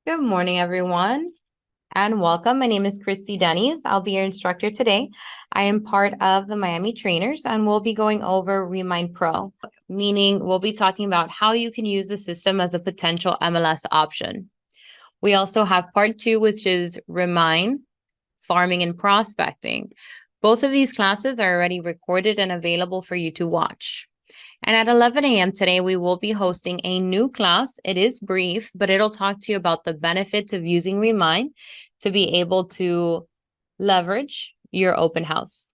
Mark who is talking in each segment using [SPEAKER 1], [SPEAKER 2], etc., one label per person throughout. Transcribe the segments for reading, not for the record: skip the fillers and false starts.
[SPEAKER 1] Good morning, everyone, and welcome. My name is Christy. I'll be your instructor today. I am part of the Miami Trainers, and we'll be going over Remine Pro, meaning we'll be talking about how you can use the system as a potential MLS option. We also have part 2, which is Remine, Farming and Prospecting. Both of these classes are already recorded and available for you to watch. And at 11 a.m. today, we will be hosting a new class. It is brief, but it'll talk to you about the benefits of using Remine to be able to leverage your open house.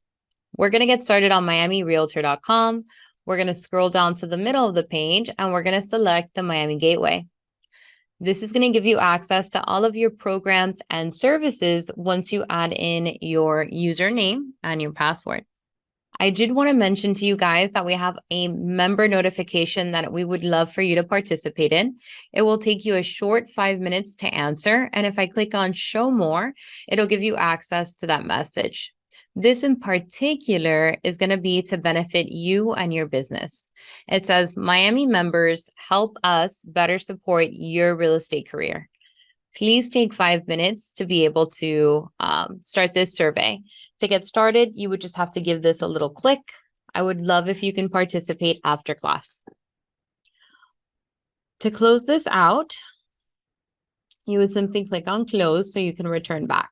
[SPEAKER 1] We're going to get started on miamirealtor.com. We're going to scroll down to the middle of the page and we're going to select the Miami Gateway. This is going to give you access to all of your programs and services once you add in your username and your password. I did want to mention to you guys that we have a member notification that we would love for you to participate in. It will take you a short 5 minutes to answer. And if I click on show more, it'll give you access to that message. This in particular is going to be to benefit you and your business. It says Miami members help us better support your real estate career. Please take 5 minutes to be able to start this survey. To get started, you would just have to give this a little click. I would love if you can participate after class. To close this out, you would simply click on close so you can return back.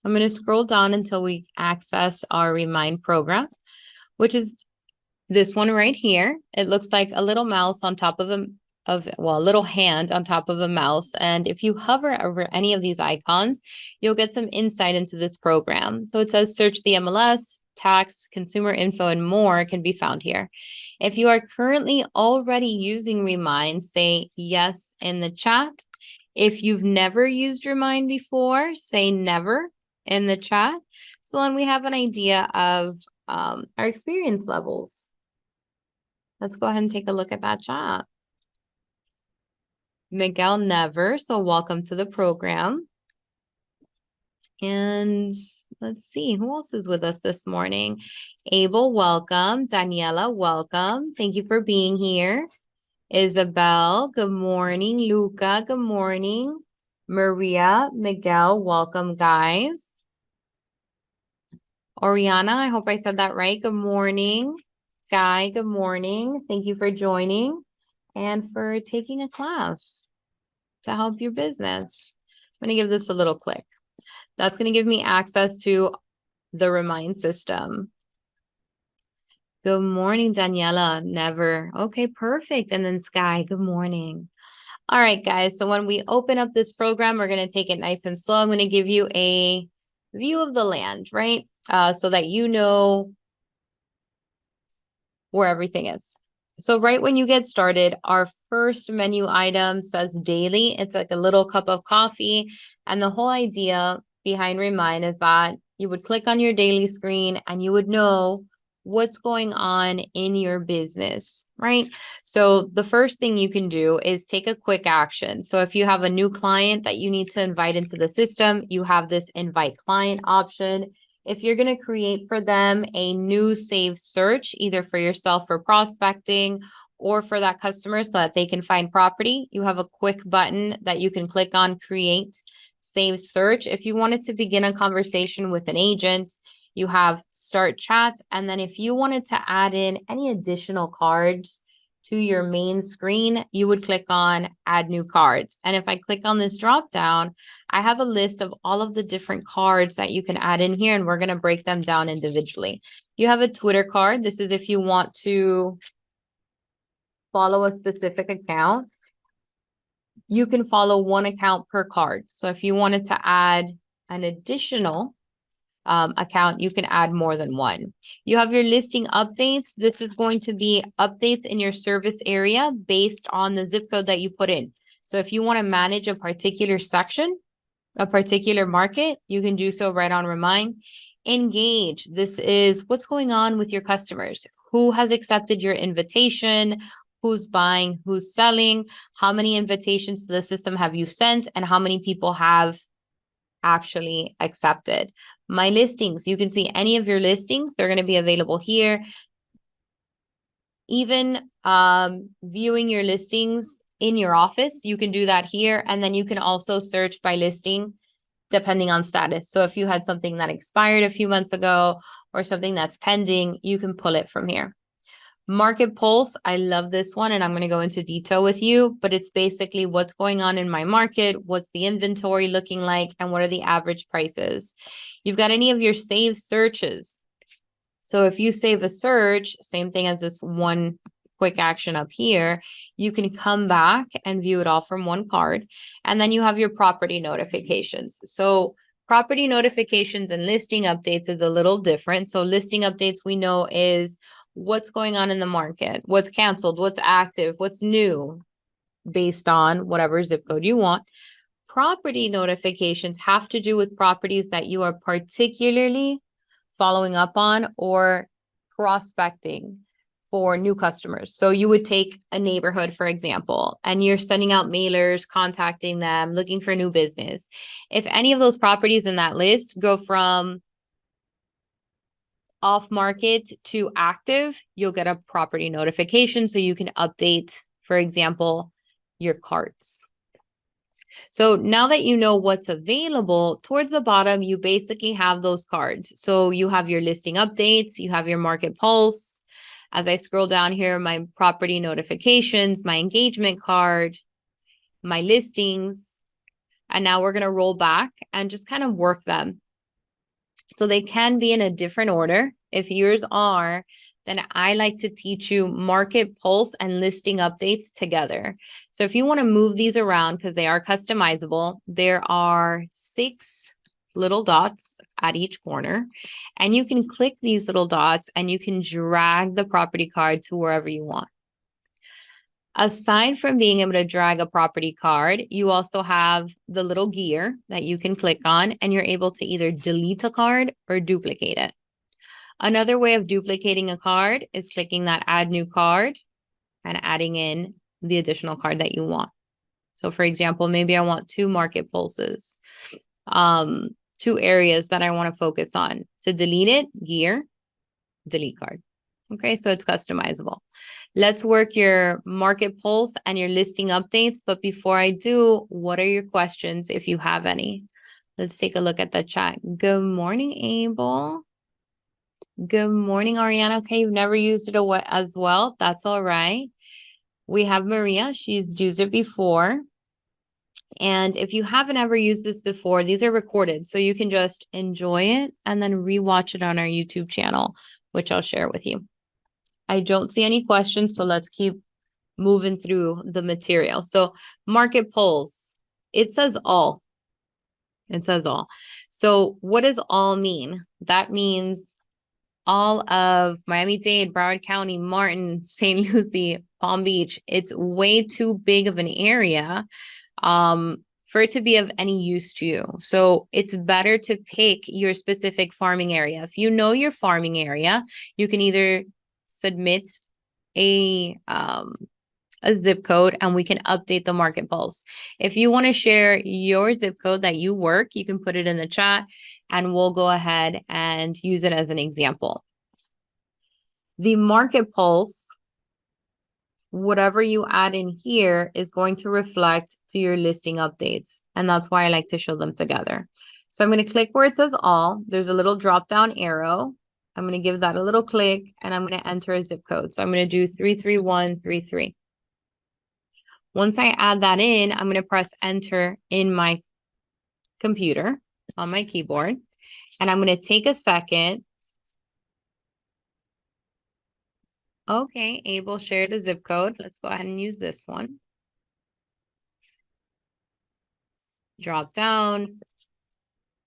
[SPEAKER 1] I'm going to scroll down until we access our Remine program, which is this one right here. It looks like a little mouse on top of a little hand on top of a mouse. And if you hover over any of these icons, you'll get some insight into this program. So it says search the MLS, tax, consumer info, and more can be found here. If you are currently already using Remine, say yes in the chat. If you've never used Remine before, say never in the chat. So then we have an idea of our experience levels. Let's go ahead and take a look at that chat. Miguel never, so welcome to the program. And let's see, who else is with us this morning? Abel, welcome. Daniela, welcome. Thank you for being here. Isabel, good morning. Luca, good morning. Maria, Miguel, welcome, guys. Oriana, I hope I said that right. Good morning. Guy, good morning. Thank you for joining and for taking a class to help your business. I'm going to give this a little click. That's going to give me access to the Remine system. Good morning, Daniela. Never. Okay, perfect. And then Sky, good morning. All right, guys. So when we open up this program, we're going to take it nice and slow. I'm going to give you a view of the land, right? So that you know where everything is. So right when you get started, our first menu item says daily. It's like a little cup of coffee. And the whole idea behind Remine is that you would click on your daily screen and you would know what's going on in your business, right? So the first thing you can do is take a quick action. So if you have a new client that you need to invite into the system, you have this invite client option. If you're going to create for them a new saved search, either for yourself for prospecting or for that customer so that they can find property, you have a quick button that you can click on, create save search. If you wanted to begin a conversation with an agent, you have start chat. And then if you wanted to add in any additional cards to your main screen, you would click on add new cards. And if I click on this drop down, I have a list of all of the different cards that you can add in here, and we're going to break them down individually. You have a Twitter card. This is if you want to follow a specific account. You can follow one account per card. So if you wanted to add an additional account, you can add more than one. You have your listing updates. This is going to be updates in your service area based on the zip code that you put in. So if you want to manage a particular section, a particular market, you can do so right on Remine. Engage. This is what's going on with your customers. Who has accepted your invitation? Who's buying? Who's selling? How many invitations to the system have you sent? And how many people have actually accepted? My listings, you can see any of your listings. They're going to be available here. Even viewing your listings in your office, you can do that here. And then you can also search by listing depending on status. So if you had something that expired a few months ago or something that's pending, you can pull it from here. Market Pulse, I love this one, and I'm going to go into detail with you, but it's basically what's going on in my market, what's the inventory looking like, and what are the average prices. You've got any of your saved searches. So if you save a search, same thing as this one quick action up here, you can come back and view it all from one card. And then you have your property notifications. So property notifications and listing updates is a little different. So listing updates we know is what's going on in the market, what's canceled, what's active, what's new, based on whatever zip code you want. Property notifications have to do with properties that you are particularly following up on or prospecting for new customers. So you would take a neighborhood, for example, and you're sending out mailers, contacting them, looking for new business. If any of those properties in that list go from off market to active, you'll get a property notification so you can update, for example, your carts. So now that you know what's available, towards the bottom, you basically have those cards. So you have your listing updates, you have your market pulse. As I scroll down here, my property notifications, my engagement card, my listings. And now we're going to roll back and just kind of work them. So they can be in a different order. If yours are, then I like to teach you market pulse and listing updates together. So if you want to move these around, because they are customizable, there are 6 little dots at each corner, and you can click these little dots and you can drag the property card to wherever you want. Aside from being able to drag a property card, you also have the little gear that you can click on, and you're able to either delete a card or duplicate it. Another way of duplicating a card is clicking that add new card and adding in the additional card that you want. So for example, maybe I want 2 market pulses, 2 areas that I want to focus on. To delete it, gear, delete card. Okay, so it's customizable. Let's work your market pulse and your listing updates. But before I do, what are your questions if you have any? Let's take a look at the chat. Good morning, Abel. Good morning, Ariana. Okay, you've never used it as well. That's all right. We have Maria. She's used it before. And if you haven't ever used this before, these are recorded. So you can just enjoy it and then rewatch it on our YouTube channel, which I'll share with you. I don't see any questions, so let's keep moving through the material. So market pulse, it says all. It says all. So what does all mean? That means all of Miami-Dade, Broward County, Martin, St. Lucie, Palm Beach. It's way too big of an area for it to be of any use to you. So it's better to pick your specific farming area. If you know your farming area, you can either submit a zip code and we can update the market pulse. If you want to share your zip code that you work, you can put it in the chat and we'll go ahead and use it as an example. The market pulse, whatever you add in here is going to reflect to your listing updates. And that's why I like to show them together. So I'm going to click where it says all. There's a little drop down arrow. I'm going to give that a little click and I'm going to enter a zip code. So I'm going to do 33133. Once I add that in, I'm going to press enter in my computer on my keyboard. And I'm going to take a second. Okay, Abel shared a zip code. Let's go ahead and use this one. Drop down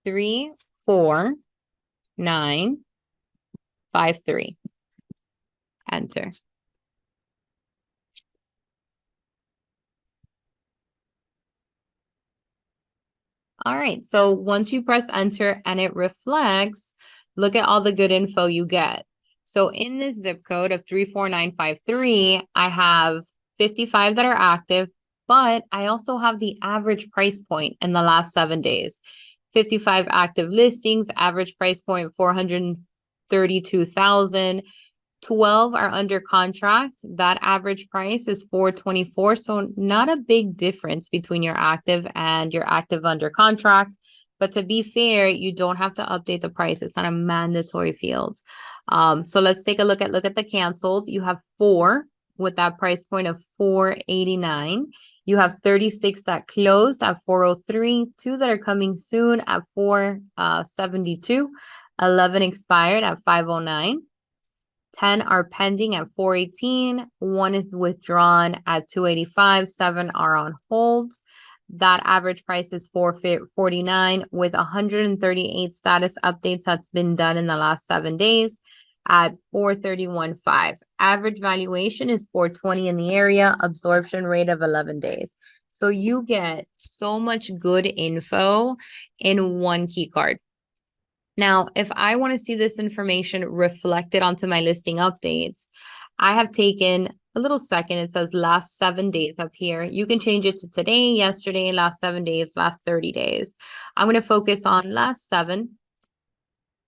[SPEAKER 1] 34953. Enter. All right, so once you press enter and it reflects, look at all the good info you get. So in this zip code of 34953, I have 55 that are active, but I also have the average price point in the last 7 days. 55 active listings, average price point 432,000. 12 are under contract. That average price is $424. So not a big difference between your active and your active under contract. But to be fair, you don't have to update the price. It's not a mandatory field. So let's take a look at the canceled. You have 4 with that price point of $489. You have 36 that closed at $403, 2 that are coming soon at $472, 11 expired at $509. 10 are pending at $418. 1 is withdrawn at $285. 7 are on hold. That average price is $449 with 138 status updates that's been done in the last 7 days at $431.5. Average valuation is $420 in the area. Absorption rate of 11 days. So you get so much good info in one key card. Now, if I want to see this information reflected onto my listing updates, I have taken a little second. It says last 7 days up here. You can change it to today, yesterday, last 7 days, last 30 days. I'm going to focus on last 7.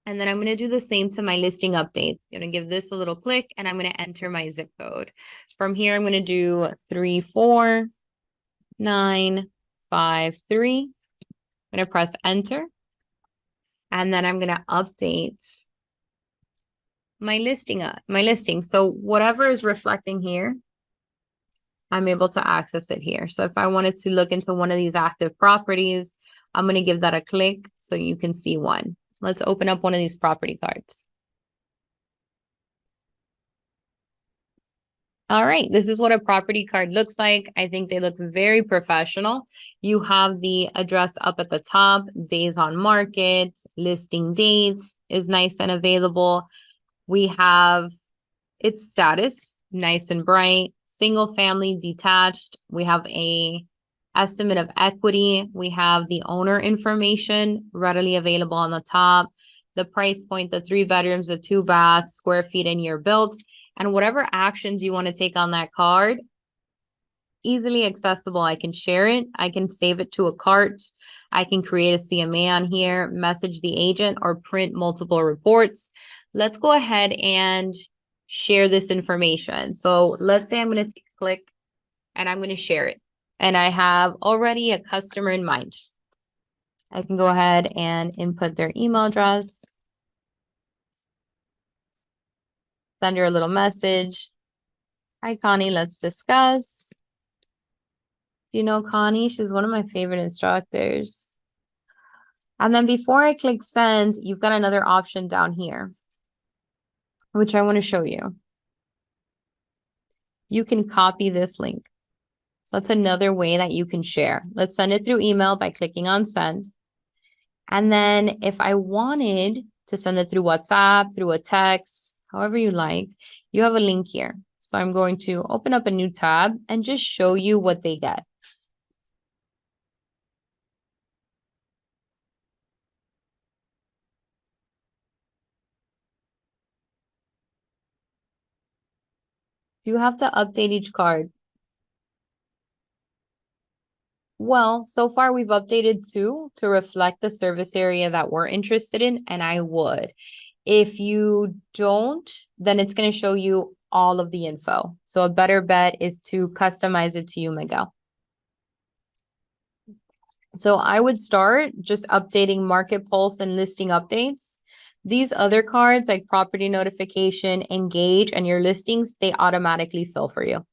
[SPEAKER 1] And then I'm going to do the same to my listing updates. I'm going to give this a little click and I'm going to enter my zip code. From here, I'm going to do 34953. I'm going to press enter. And then I'm going to update my listing. So whatever is reflecting here, I'm able to access it here. So if I wanted to look into one of these active properties, I'm going to give that a click so you can see one. Let's open up one of these property cards. All right, this is what a property card looks like. I think they look very professional. You have the address up at the top, days on market, listing dates is nice and available. We have its status, nice and bright, single family, detached. We have a estimate of equity. We have the owner information readily available on the top, the price point, the 3 bedrooms, the 2 baths, square feet and year built. And whatever actions you want to take on that card, easily accessible. I can share it. I can save it to a cart. I can create a CMA on here, message the agent, or print multiple reports. Let's go ahead and share this information. So let's say I'm going to click and I'm going to share it. And I have already a customer in mind. I can go ahead and input their email address. Send her a little message. Hi, Connie, let's discuss. Do you know Connie? She's one of my favorite instructors. And then before I click send, you've got another option down here, which I want to show you. You can copy this link. So that's another way that you can share. Let's send it through email by clicking on send. And then if I wanted to send it through WhatsApp, through a text, however you like, you have a link here. So I'm going to open up a new tab and just show you what they get. You have to update each card. Well, so far we've updated 2 to reflect the service area that we're interested in, and I would. If you don't, then it's going to show you all of the info. So a better bet is to customize it to you, Miguel. So I would start just updating market pulse and listing updates. These other cards like property notification, engage, and your listings, they automatically fill for you.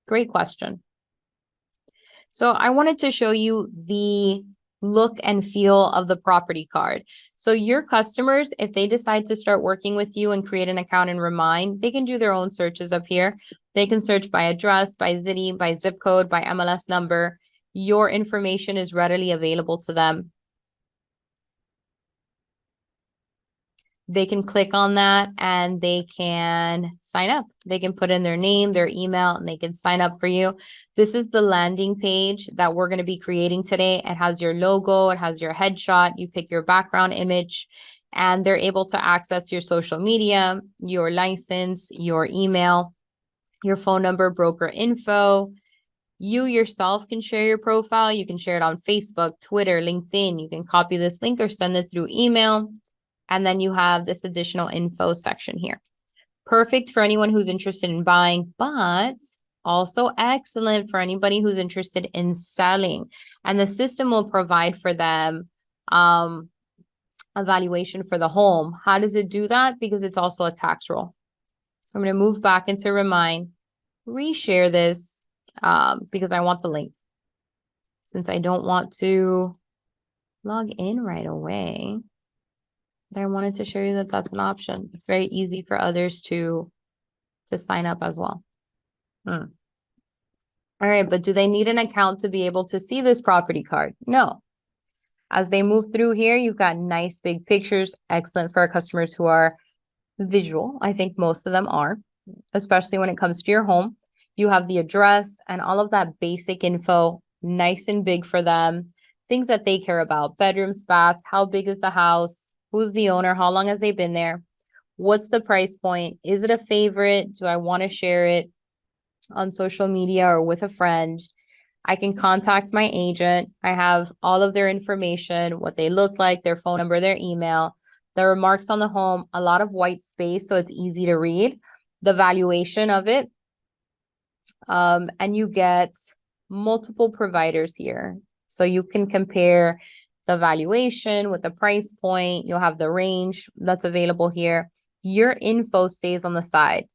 [SPEAKER 1] Great question. So I wanted to show you the look and feel of the property card. So your customers, if they decide to start working with you and create an account in Remine, they can do their own searches up here. They can search by address, by city, by zip code, by MLS number. Your information is readily available to them. They can click on that and they can sign up. They can put in their name, their email, and they can sign up for you. This is the landing page that we're going to be creating today. It has your logo, it has your headshot, you pick your background image, and they're able to access your social media, your license, your email, your phone number, broker info. You yourself can share your profile. You can share it on Facebook, Twitter, LinkedIn. You can copy this link or send it through email. And then you have this additional info section here. Perfect for anyone who's interested in buying, but also excellent for anybody who's interested in selling. And the system will provide for them a valuation for the home. How does it do that? Because it's also a tax roll. So I'm going to move back into Remine, reshare this because I want the link. Since I don't want to log in right away, but I wanted to show you that that's an option. It's very easy for others to sign up as well. All right, but do they need an account to be able to see this property card? No. As they move through here, you've got nice big pictures, excellent for our customers who are visual. I think most of them are, especially when it comes to your home. You have the address and all of that basic info, nice and big for them. Things that they care about: bedrooms, baths, how big is the house, who's the owner, how long has they been there, what's the price point, is it a favorite, do I want to share it on social media or with a friend. I can contact my agent. I have all of their information, what they look like, their phone number, their email, the remarks on the home, a lot of white space so it's easy to read, the valuation of it. And you get multiple providers here. So you can compare the valuation with the price point. You'll have the range that's available here. Your info stays on the side.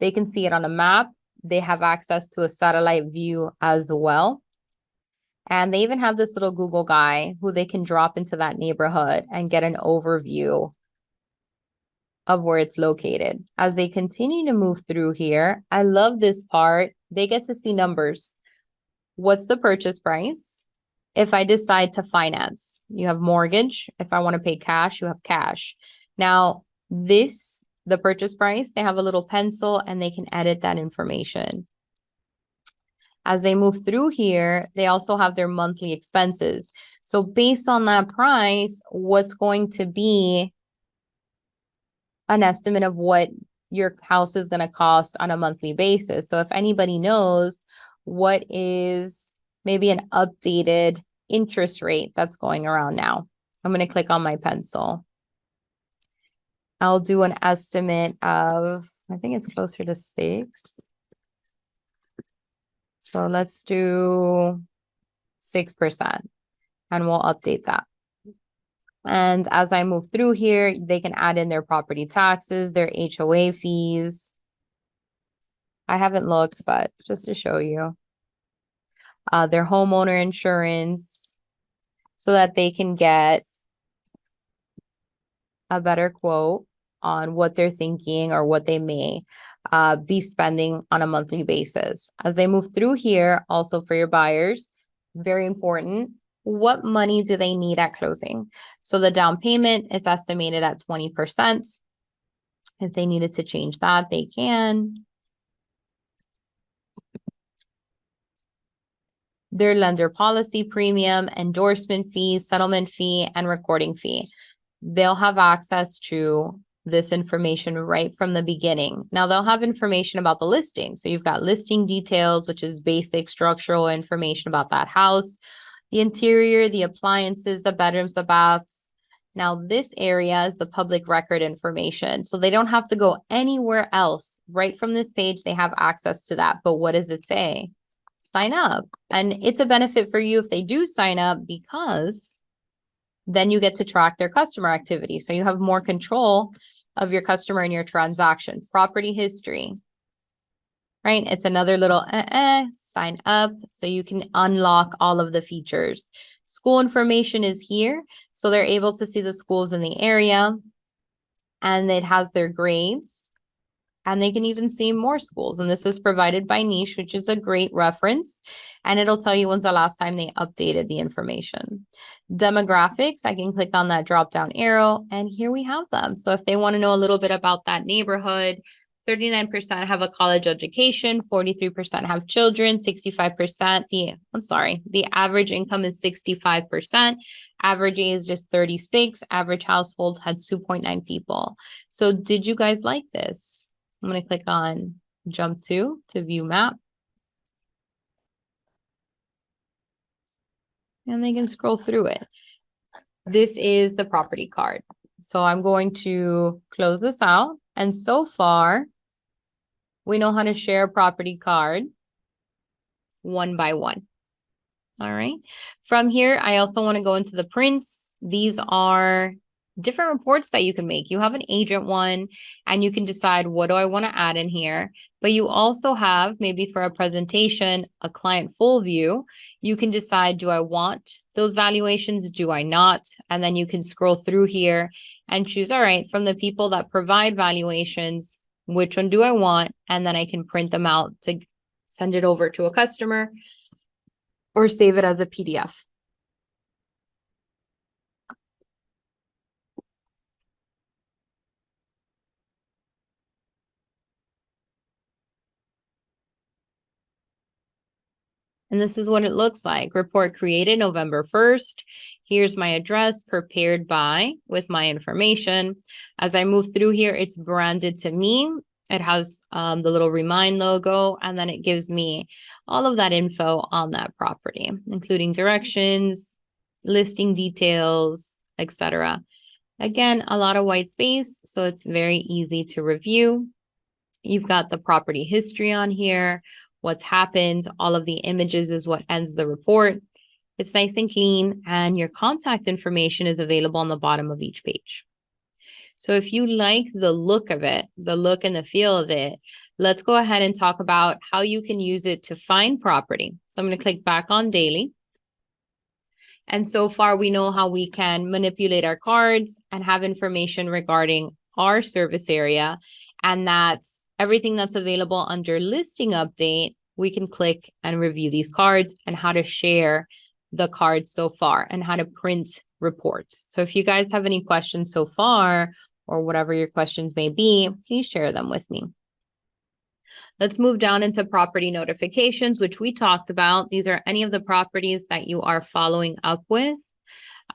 [SPEAKER 1] They can see it on a map. They have access to a satellite view as well. And they even have this little Google guy who they can drop into that neighborhood and get an overview of where it's located. As they continue to move through here, I love this part. They get to see numbers. What's the purchase price? If I decide to finance, you have mortgage. If I want to pay cash, you have cash. Now, the purchase price, they have a little pencil and they can edit that information. As they move through here, they also have their monthly expenses. So based on that price, what's going to be an estimate of what your house is going to cost on a monthly basis. So if anybody knows what is maybe an updated interest rate that's going around now, I'm going to click on my pencil. I'll do an estimate of, I think it's closer to 6. So let's do 6% and we'll update that. And as I move through here, they can add in their property taxes, their HOA fees. I haven't looked, but just to show you. Their homeowner insurance so that they can get a better quote on what they're thinking or what they may be spending on a monthly basis. As they move through here, also for your buyers, very important, what money do they need at closing? So the down payment, it's estimated at 20%. If they needed to change that, they can. Their lender policy premium, endorsement fee, settlement fee, and recording fee. They'll have access to this information right from the beginning. Now they'll have information about the listing. So you've got listing details, which is basic structural information about that house, the interior, the appliances, the bedrooms, the baths. Now this area is the public record information. So they don't have to go anywhere else. Right from this page, they have access to that. But what does it say? Sign up. And it's a benefit for you if they do sign up, because then you get to track their customer activity. So you have more control of your customer and your transaction. Property history, right? It's another little sign up so you can unlock all of the features. School information is here. So they're able to see the schools in the area, and it has their grades. And they can even see more schools. And this is provided by Niche, which is a great reference. And it'll tell you when's the last time they updated the information. Demographics, I can click on that drop-down arrow, and here we have them. So if they want to know a little bit about that neighborhood, 39% have a college education, 43% have children, 65%, the average income is 65%, average age is just 36, average household had 2.9 people. So did you guys like this? I'm going to click on jump to view map. And they can scroll through it. This is the property card. So I'm going to close this out. And so far, We know how to share a property card one by one. All right. From here, I also want to go into the prints. These are different reports that you can make. You have an agent one, and you can decide, what do I want to add in here? But you also have, maybe for a presentation, a client full view. You can decide, do I want those valuations? Do I not? And then you can scroll through here and choose, all right, from the people that provide valuations, which one do I want? And then I can print them out to send it over to a customer or save it as a PDF. And this is what it looks like. Report created November 1st. Here's my address, prepared by, with my information. As I move through here, it's branded to me. It has the little Remine logo, and then it gives me all of that info on that property, including directions, listing details, etc. Again, a lot of white space, so it's very easy to review. You've got the property history on here, what's happened, all of the images is what ends the report. It's nice and clean, and your contact information is available on the bottom of each page. So if you like the look of it, the look and the feel of it, let's go ahead and talk about how you can use it to find property. So I'm going to click back on daily. And so far, we know how we can manipulate our cards and have information regarding our service area. And that's everything that's available under listing update. We can click and review these cards and how to share the cards so far and how to print reports. So if you guys have any questions so far, or whatever your questions may be, please share them with me. Let's move down into property notifications, which we talked about. These are any of the properties that you are following up with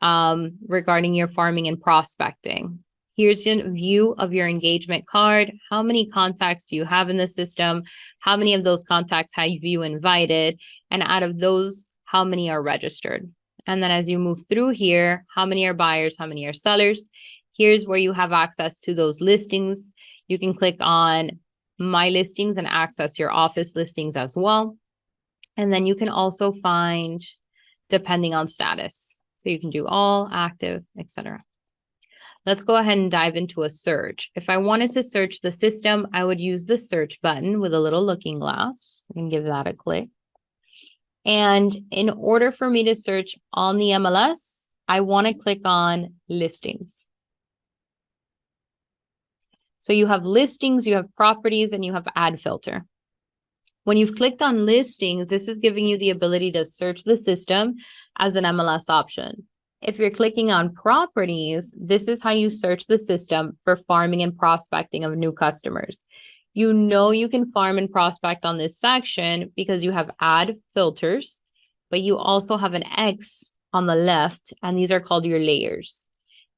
[SPEAKER 1] regarding your farming and prospecting. Here's a view of your engagement card. How many contacts do you have in the system? How many of those contacts have you invited? And out of those, how many are registered? And then as you move through here, how many are buyers? How many are sellers? Here's where you have access to those listings. You can click on My Listings and access your office listings as well. And then you can also find depending on status. So you can do all, active, etc. Let's go ahead and dive into a search. If I wanted to search the system, I would use the search button with a little looking glass and give that a click. And in order for me to search on the MLS, I want to click on listings. So you have listings, you have properties, and you have add filter. When you've clicked on listings, this is giving you the ability to search the system as an MLS option. If you're clicking on properties, this is how you search the system for farming and prospecting of new customers. You know you can farm and prospect on this section because you have add filters, but you also have an X on the left, and these are called your layers.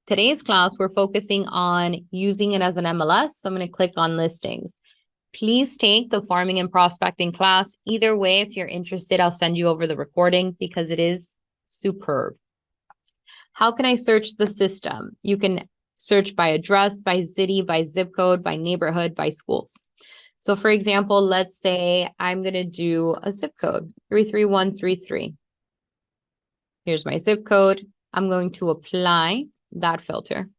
[SPEAKER 1] Today's class, we're focusing on using it as an MLS, so I'm going to click on listings. Please take the farming and prospecting class. Either way, if you're interested, I'll send you over the recording because it is superb. How can I search the system? You can search by address, by city, by zip code, by neighborhood, by schools. So for example, let's say I'm going to do a zip code, 33133. Here's my zip code. I'm going to apply that filter.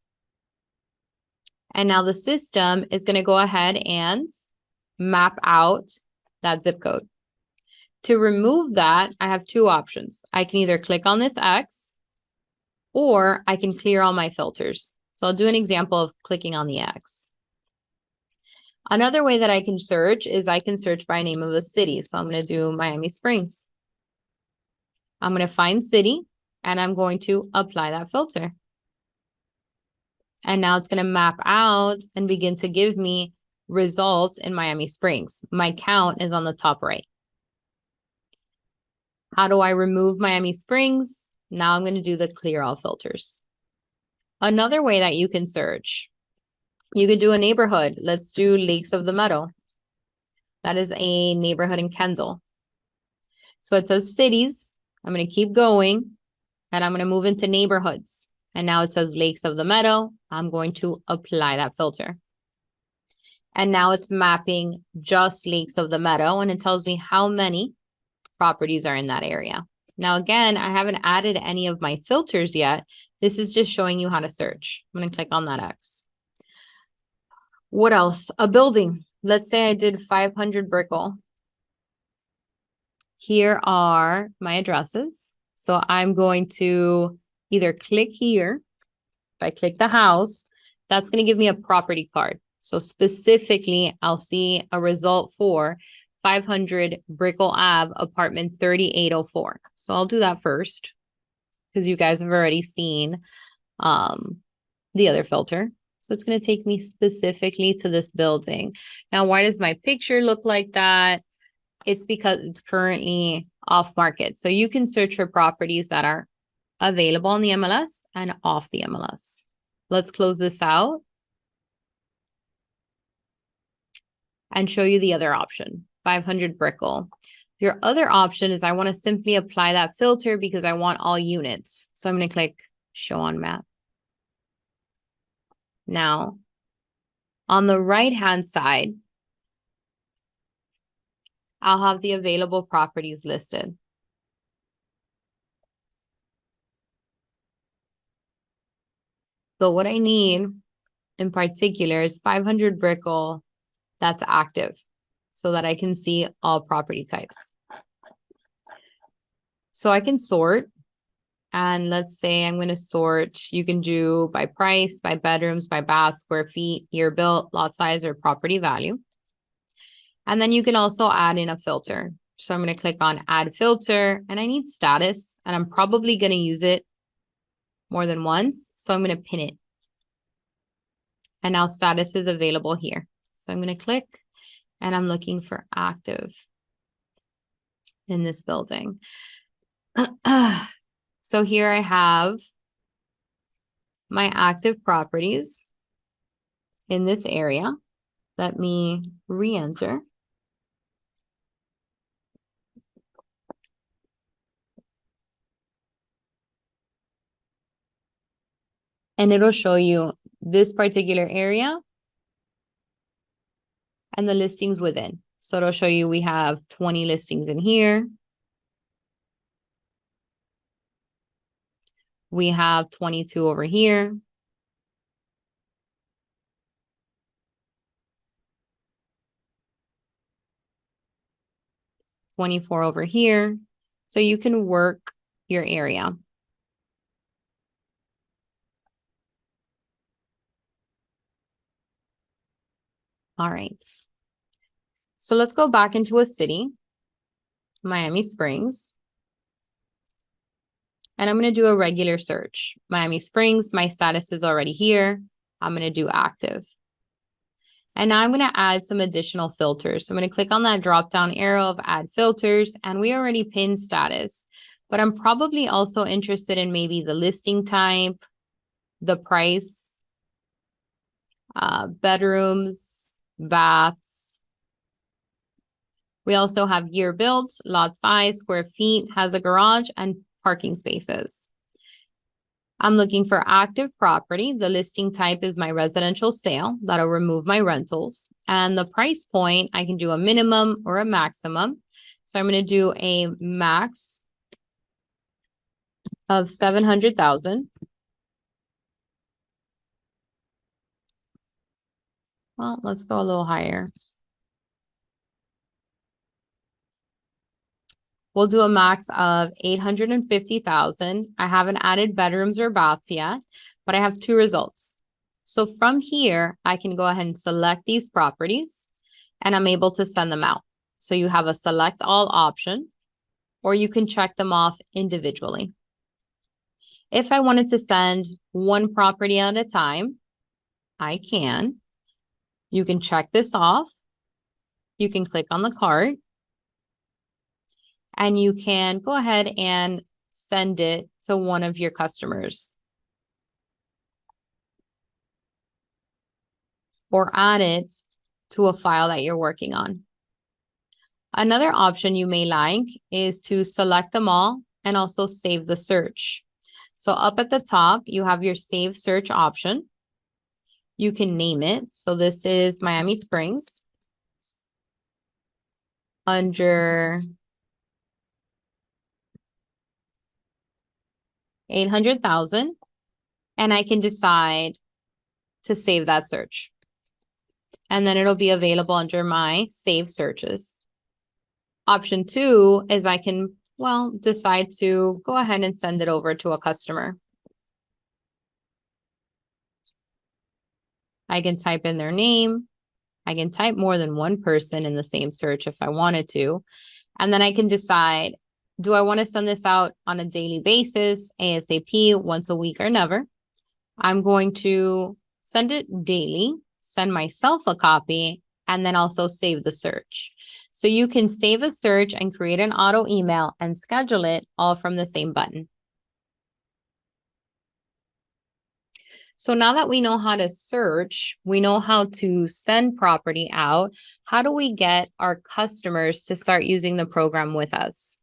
[SPEAKER 1] And now the system is going to go ahead and map out that zip code. To remove that, I have two options. I can either click on this X or I can clear all my filters. So I'll do an example of clicking on the X. Another way that I can search is I can search by name of a city. So I'm going to do Miami Springs. I'm going to find city and I'm going to apply that filter. And now it's going to map out and begin to give me results in Miami Springs. My count is on the top right. How do I remove Miami Springs? Now I'm going to do the clear all filters. Another way that you can search, you could do a neighborhood. Let's do Lakes of the Meadow. That is a neighborhood in Kendall. So it says cities. I'm going to keep going and I'm going to move into neighborhoods. And now it says Lakes of the Meadow. I'm going to apply that filter. And now it's mapping just Lakes of the Meadow, and it tells me how many properties are in that area. Now, again, I haven't added any of my filters yet. This is just showing you how to search. I'm going to click on that X. What else? A building. Let's say I did 500 Brickell. Here are my addresses. So I'm going to either click here. If I click the house, that's going to give me a property card. So specifically, I'll see a result for 500 Brickell Ave, apartment 3804. So I'll do that first because you guys have already seen the other filter. So it's going to take me specifically to this building. Now, why does my picture look like that? It's because it's currently off market. So you can search for properties that are available on the MLS and off the MLS. Let's close this out and show you the other option, 500 Brickell. Your other option is I want to simply apply that filter because I want all units. So I'm going to click show on map. Now, on the right-hand side, I'll have the available properties listed. But what I need in particular is 500 Brickell that's active so that I can see all property types. So I can sort, and let's say I'm going to sort, you can do by price, by bedrooms, by baths, square feet, year built, lot size, or property value. And then you can also add in a filter. So I'm going to click on add filter, and I need status, and I'm probably going to use it more than once. So I'm going to pin it. And now status is available here. So I'm going to click, and I'm looking for active in this building. So here I have my active properties in this area. Let me re-enter. And it'll show you this particular area and the listings within. So it'll show you we have 20 listings in here. We have 22 over here. $24 over here. So you can work your area. All right. So let's go back into a city, Miami Springs. And I'm going to do a regular search. Miami Springs, my status is already here. I'm going to do active. And now I'm going to add some additional filters. So I'm going to click on that drop-down arrow of add filters, and we already pinned status. But I'm probably also interested in maybe the listing type, the price, bedrooms, baths. We also have year built, lot size, square feet, has a garage, and parking spaces. I'm looking for active property. The listing type is my residential sale. That'll remove my rentals. And the price point, I can do a minimum or a maximum. So I'm going to do a max of 700,000. Well, let's go a little higher. We'll do a max of 850,000. I haven't added bedrooms or baths yet, but I have 2 results. So from here, I can go ahead and select these properties, and I'm able to send them out. So you have a select all option, or you can check them off individually. If I wanted to send one property at a time, I can. You can check this off. You can click on the cart, and you can go ahead and send it to one of your customers or add it to a file that you're working on. Another option you may like is to select them all and also save the search. So up at the top, you have your save search option. You can name it. So this is Miami Springs under 800,000. And I can decide to save that search. And then it'll be available under my save searches. Option 2 is I can, well, decide to go ahead and send it over to a customer. I can type in their name. I can type more than one person in the same search if I wanted to. And then I can decide, do I want to send this out on a daily basis, ASAP, once a week, or never? I'm going to send it daily, send myself a copy, and then also save the search. So you can save a search and create an auto email and schedule it all from the same button. So now that we know how to search, we know how to send property out, how do we get our customers to start using the program with us?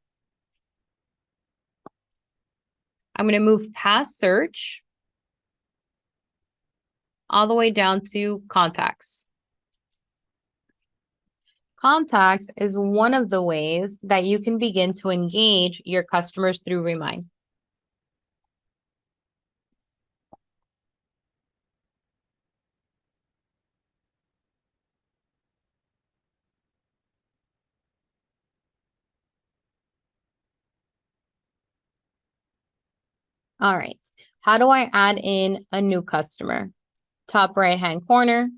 [SPEAKER 1] I'm going to move past search all the way down to contacts. Contacts is one of the ways that you can begin to engage your customers through Remine. All right. How do I add in a new customer? Top right-hand corner,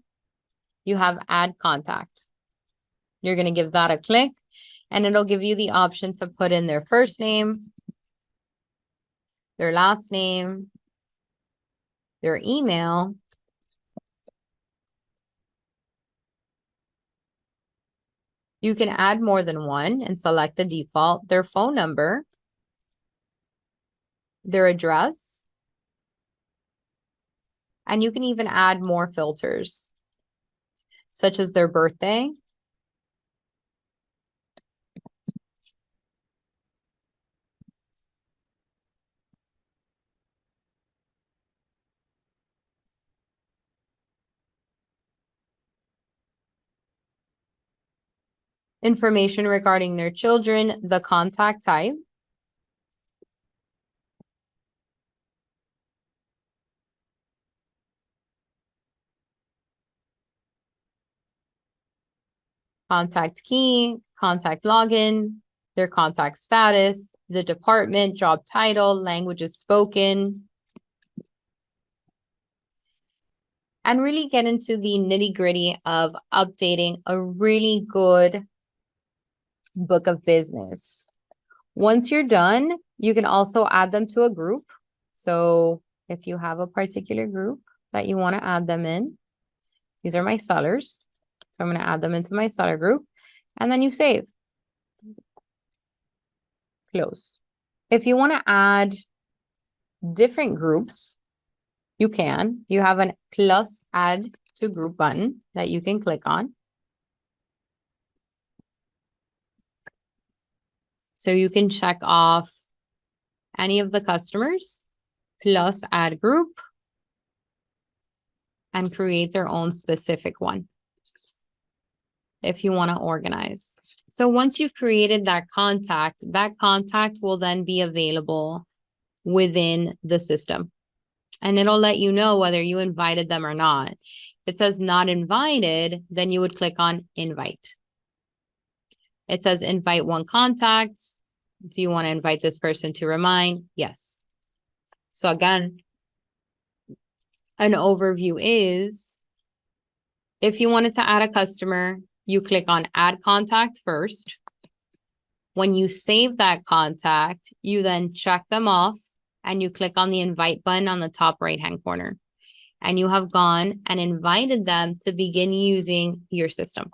[SPEAKER 1] you have add contact. You're going to give that a click, and it'll give you the option to put in their first name, their last name, their email, you can add more than one and select the default, their phone number, their address, and you can even add more filters, such as their birthday, information regarding their children, the contact type, contact key, contact login, their contact status, the department, job title, languages spoken, and really get into the nitty-gritty of updating a really good book of business. Once you're done, you can also add them to a group. So if you have a particular group that you want to add them in, these are my sellers. So I'm going to add them into my seller group, and then you save. Close. If you want to add different groups, you can. You have an plus add to group button that you can click on. So you can check off any of the customers, plus add group, and create their own specific one if you want to organize. So once you've created that contact will then be available within the system. And it'll let you know whether you invited them or not. If it says not invited, then you would click on invite. It says invite one contact. Do you want to invite this person to Remine? Yes. So again, an overview is, if you wanted to add a customer, you click on add contact first. When you save that contact, you then check them off and you click on the invite button on the top right-hand corner. And you have gone and invited them to begin using your system.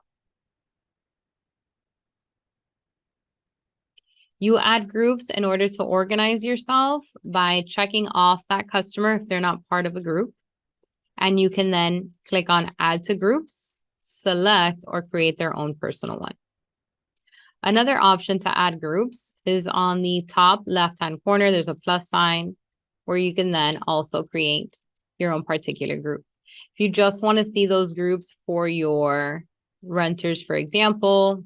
[SPEAKER 1] You add groups in order to organize yourself by checking off that customer if they're not part of a group. And you can then click on add to groups, select, or create their own personal one. Another option to add groups is on the top left-hand corner. There's a plus sign where you can then also create your own particular group. If you just want to see those groups for your renters, for example,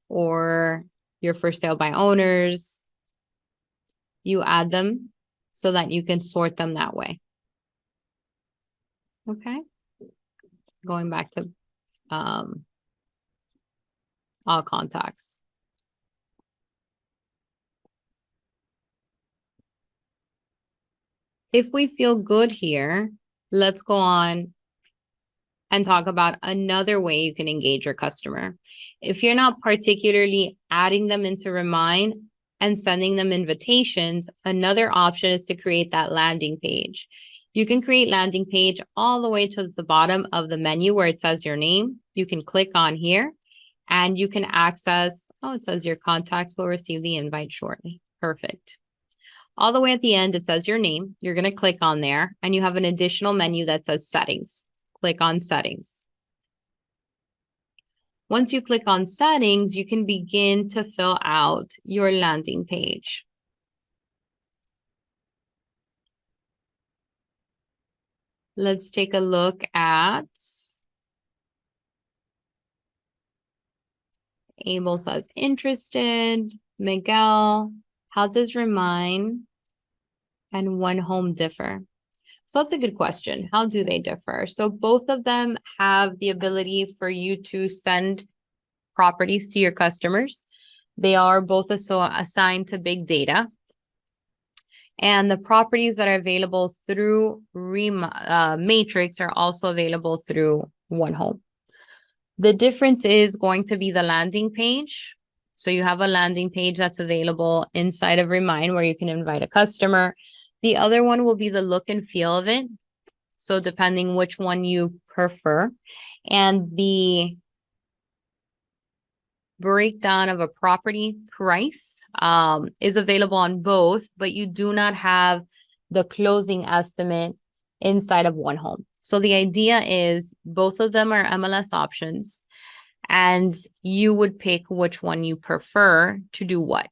[SPEAKER 1] or your for sale by owners, you add them so that you can sort them that way. Okay. Going back to all contacts. If we feel good here, let's go on and talk about another way you can engage your customer. If you're not particularly adding them into Remine and sending them invitations, another option is to create that landing page. You can create landing page all the way to the bottom of the menu where it says your name. You can click on here and you can access, it says your contacts will receive the invite shortly. Perfect. All the way at the end, it says your name. You're going to click on there and you have an additional menu that says settings. Click on settings. Once you click on settings, you can begin to fill out your landing page. Let's take a look at Abel says interested. Miguel, how does Remine and One Home differ? So that's a good question. How do they differ? So both of them have the ability for you to send properties to your customers. They are both assigned to big data. And the properties that are available through Matrix are also available through One Home. The difference is going to be the landing page. So you have a landing page that's available inside of Remine where you can invite a customer. The other one will be the look and feel of it. So depending which one you prefer. And the breakdown of a property price is available on both, but you do not have the closing estimate inside of One Home. So the idea is both of them are MLS options and you would pick which one you prefer to do what.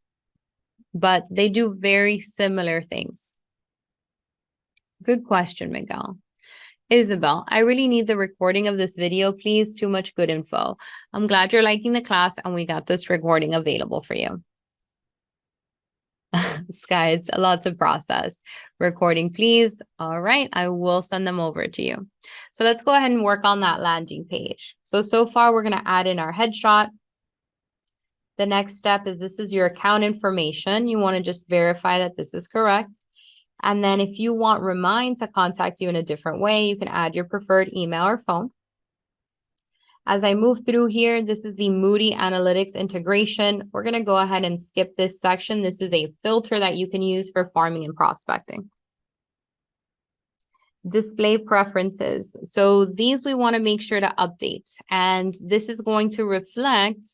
[SPEAKER 1] But they do very similar things. Good question, Miguel. Isabel, I really need the recording of this video, please. Too much good info. I'm glad you're liking the class and we got this recording available for you. Sky, it's a lot to process. Recording, please. All right, I will send them over to you. So let's go ahead and work on that landing page. So far, we're going to add in our headshot. The next step is this is your account information. You want to just verify that this is correct. And then if you want Remine to contact you in a different way, you can add your preferred email or phone. As I move through here, this is the Moody Analytics integration. We're going to go ahead and skip this section. This is a filter that you can use for farming and prospecting. Display preferences. So these we want to make sure to update. And this is going to reflect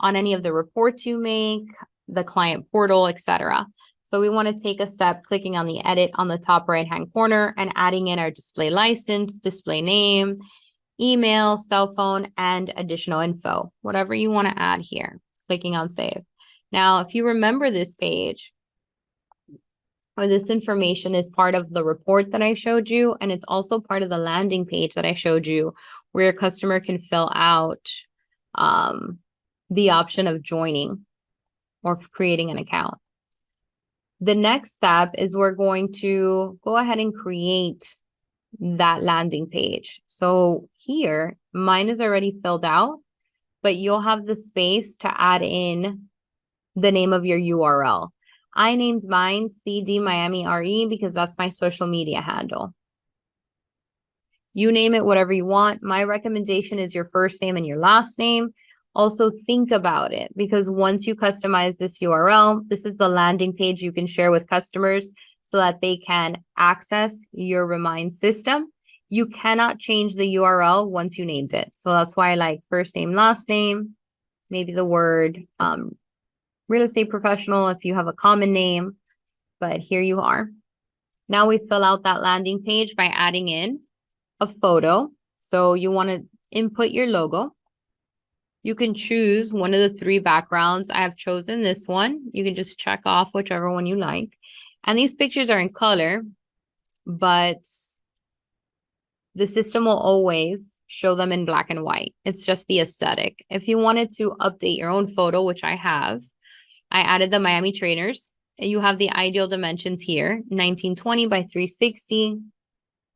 [SPEAKER 1] on any of the reports you make, the client portal, etc. So we want to take a step clicking on the edit on the top right-hand corner and adding in our display license, display name, email, cell phone, and additional info, whatever you want to add here, clicking on save. Now, if you remember this page, or this information is part of the report that I showed you, and it's also part of the landing page that I showed you, where your customer can fill out the option of joining or creating an account. The next step is we're going to go ahead and create that landing page. So here, mine is already filled out, but you'll have the space to add in the name of your URL. I named mine CD Miami RE because that's my social media handle. You name it whatever you want. My recommendation is your first name and your last name. Also think about it because once you customize this URL, this is the landing page you can share with customers so that they can access your Remine system. You cannot change the URL once you named it. So that's why I like first name, last name, maybe the word real estate professional if you have a common name, but here you are. Now we fill out that landing page by adding in a photo. So you want to input your logo. You can choose one of the 3 backgrounds. I have chosen this one. You can just check off whichever one you like. And these pictures are in color, but the system will always show them in black and white. It's just the aesthetic. If you wanted to update your own photo, which I have, I added the Miami trainers. You have the ideal dimensions here, 1920 by 360.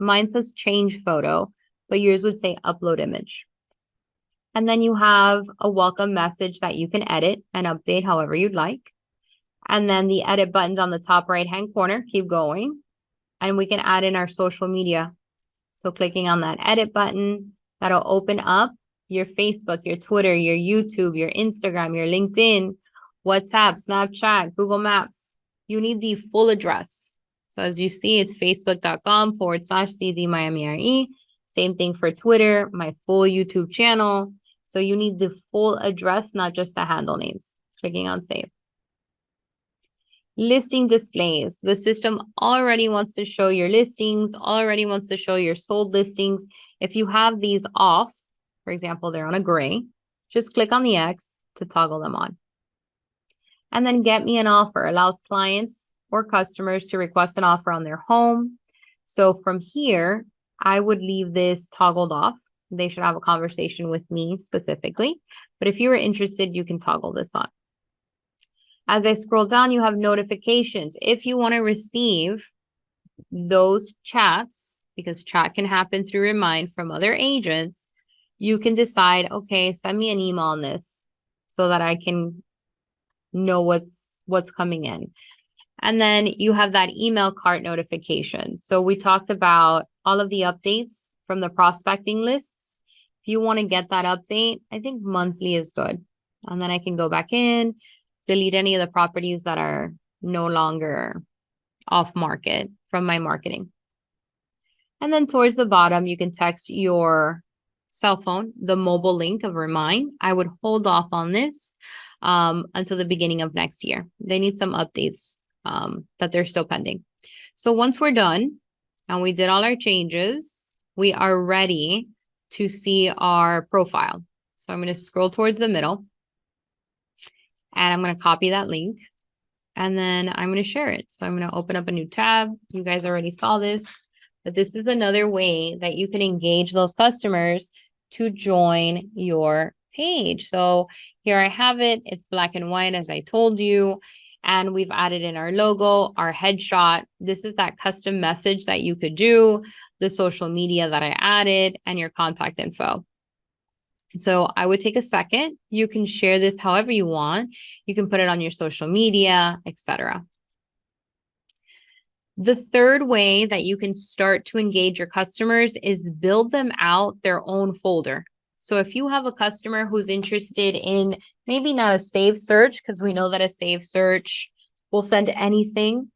[SPEAKER 1] Mine says change photo, but yours would say upload image. And then you have a welcome message that you can edit and update however you'd like. And then the edit button's on the top right-hand corner. Keep going. And we can add in our social media. So clicking on that edit button, that'll open up your Facebook, your Twitter, your YouTube, your Instagram, your LinkedIn, WhatsApp, Snapchat, Google Maps. You need the full address. So as you see, it's facebook.com/CDMiamiRE. Same thing for Twitter, my full YouTube channel. So you need the full address, not just the handle names. Clicking on save. Listing displays. The system already wants to show your listings, already wants to show your sold listings. If you have these off, for example, they're on a gray, just click on the X to toggle them on. And then get me an offer allows clients or customers to request an offer on their home. So from here, I would leave this toggled off. They should have a conversation with me specifically. But if you were interested, you can toggle this on. As I scroll down, you have notifications. If you want to receive those chats, because chat can happen through Remine from other agents, you can decide, okay, send me an email on this so that I can know what's coming in. And then you have that email cart notification. So we talked about all of the updates from the prospecting lists. If you want to get that update, I think monthly is good. And then I can go back in, delete any of the properties that are no longer off market from my marketing. And then towards the bottom, you can text your cell phone, the mobile link of Remine. I would hold off on this until the beginning of next year. They need some updates that they're still pending. So once we're done and we did all our changes, we are ready to see our profile. So I'm going to scroll towards the middle and I'm going to copy that link and then I'm going to share it. So I'm going to open up a new tab. You guys already saw this, but this is another way that you can engage those customers to join your page. So here I have it. It's black and white, as I told you. And we've added in our logo, our headshot. This is that custom message that you could do, the social media that I added, and your contact info. So I would take a second. You can share this however you want. You can put it on your social media, etc. The third way that you can start to engage your customers is build them out their own folder. So if you have a customer who's interested in maybe not a saved search, because we know that a saved search will send anything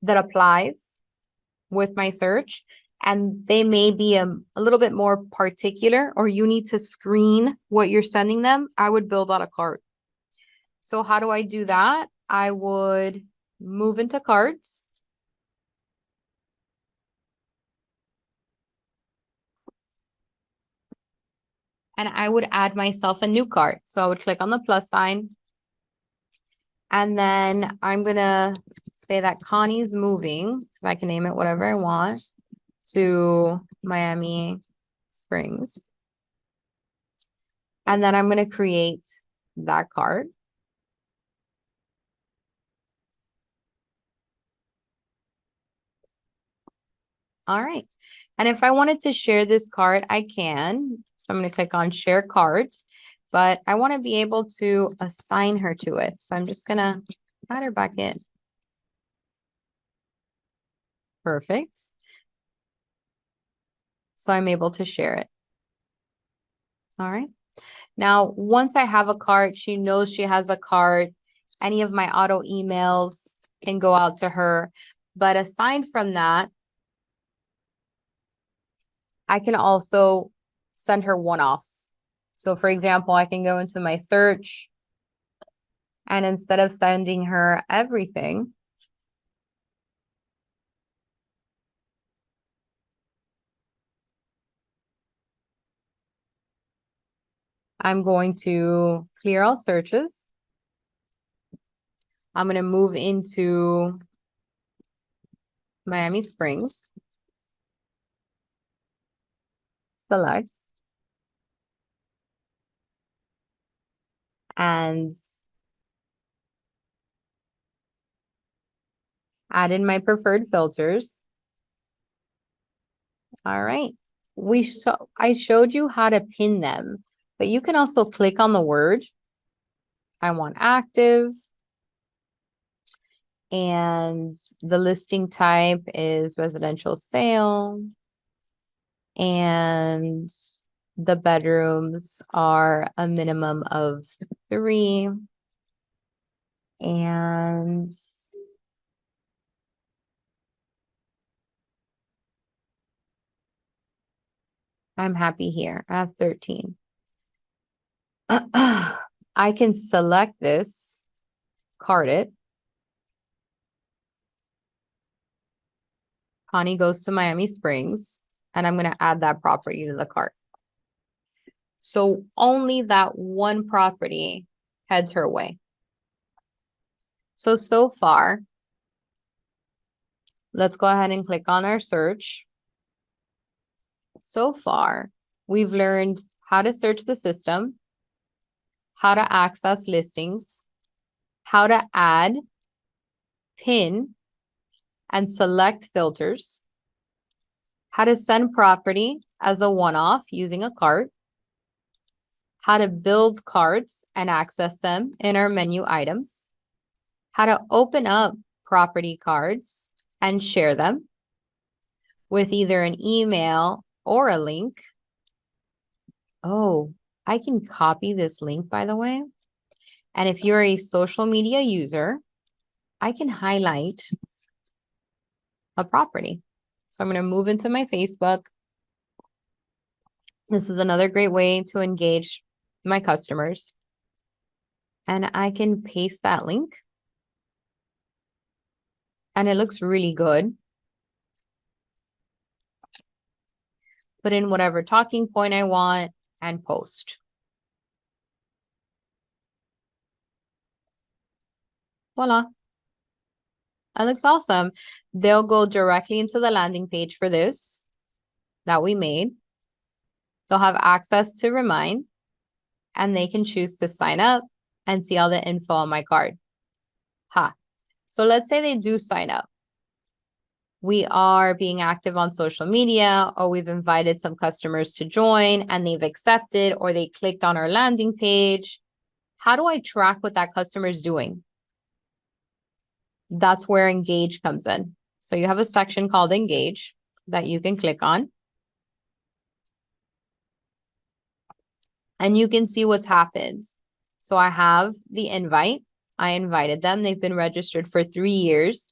[SPEAKER 1] that applies with my search, and they may be a little bit more particular, or you need to screen what you're sending them, I would build out a cart. So how do I do that? I would move into carts. And I would add myself a new cart. So I would click on the plus sign. And then I'm going to say that Connie's moving, because I can name it whatever I want, to Miami Springs. And then I'm going to create that cart. All right. And if I wanted to share this cart, I can. So I'm going to click on share cart, but I want to be able to assign her to it. So I'm just going to add her back in. Perfect. So I'm able to share it. All right. Now, once I have a cart, she knows she has a cart. Any of my auto emails can go out to her. But aside from that, I can also send her one-offs. So for example, I can go into my search and instead of sending her everything, I'm going to clear all searches. I'm going to move into Miami Springs. select, and add in my preferred filters. All right. I showed you how to pin them, but you can also click on the word. I want active. And the listing type is residential sale. And the bedrooms are a minimum of 3. And I'm happy here. I have 13. I can select this, cart it. Connie goes to Miami Springs, and I'm going to add that property to the cart. So only that one property heads her way. So far, let's go ahead and click on our search. So far, we've learned how to search the system, how to access listings, how to add, pin, and select filters, how to send property as a one-off using a cart, how to build carts and access them in our menu items, how to open up property cards and share them with either an email or a link. Oh, I can copy this link, by the way. And if you're a social media user, I can highlight a property. So I'm going to move into my Facebook. This is another great way to engage my customers. And I can paste that link. And it looks really good. Put in whatever talking point I want and post. Voila. That looks awesome. They'll go directly into the landing page for this that we made. They'll have access to Remine, and they can choose to sign up and see all the info on my card. So let's say they do sign up. We are being active on social media, or we've invited some customers to join and they've accepted, or they clicked on our landing page. How do I track what that customer is doing? That's where Engage comes in. So you have a section called Engage that you can click on. And you can see what's happened. So I have the invite. I invited them. They've been registered for 3 years.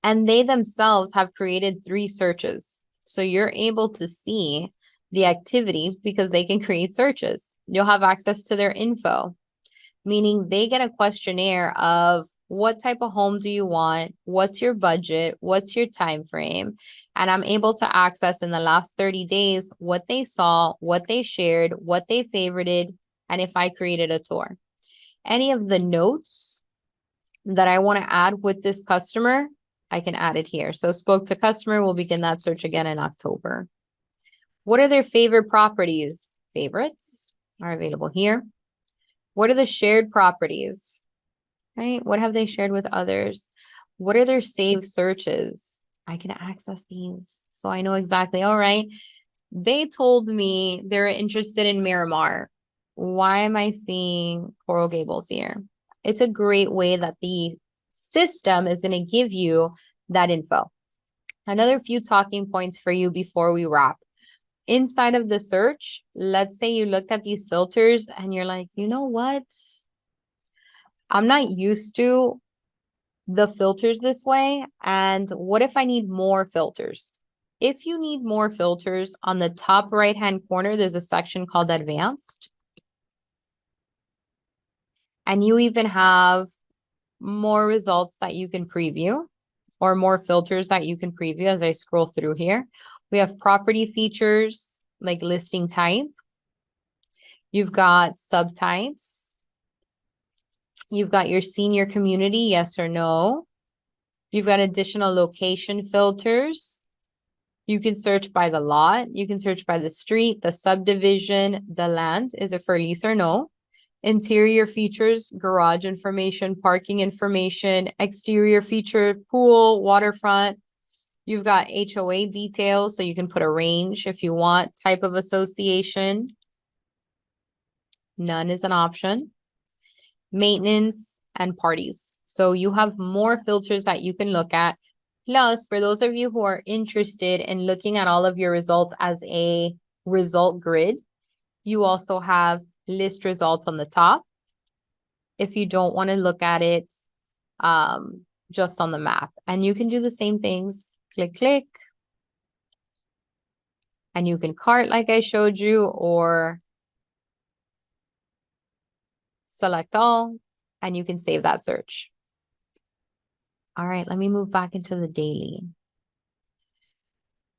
[SPEAKER 1] And they themselves have created 3 searches. So you're able to see the activity because they can create searches. You'll have access to their info, meaning they get a questionnaire of what type of home do you want? What's your budget? What's your time frame? And I'm able to access in the last 30 days what they saw, what they shared, what they favorited, and if I created a tour. Any of the notes that I want to add with this customer, I can add it here. So spoke to customer, we'll begin that search again in October. What are their favorite properties? Favorites are available here. What are the shared properties? Right? What have they shared with others? What are their saved searches? I can access these. So I know exactly, all right, they told me they're interested in Miramar. Why am I seeing Coral Gables here? It's a great way that the system is going to give you that info. Another few talking points for you before we wrap. Inside of the search, let's say you look at these filters and you're like, you know what? I'm not used to the filters this way. And what if I need more filters? If you need more filters, on the top right-hand corner, there's a section called Advanced. And you even have more results that you can preview, or more filters that you can preview as I scroll through here. We have property features like listing type. You've got subtypes. You've got your senior community, yes or no. You've got additional location filters. You can search by the lot. You can search by the street, the subdivision, the land. Is it for lease or no? Interior features, garage information, parking information, exterior feature, pool, waterfront. You've got HOA details, so you can put a range if you want. Type of association. None is an option. Maintenance and parties. So you have more filters that you can look at. Plus, for those of you who are interested in looking at all of your results as a result grid, you also have list results on the top if you don't want to look at it just on the map. And you can do the same things. Click, click. And you can cart like I showed you, or select all, and you can save that search. All right, let me move back into the daily.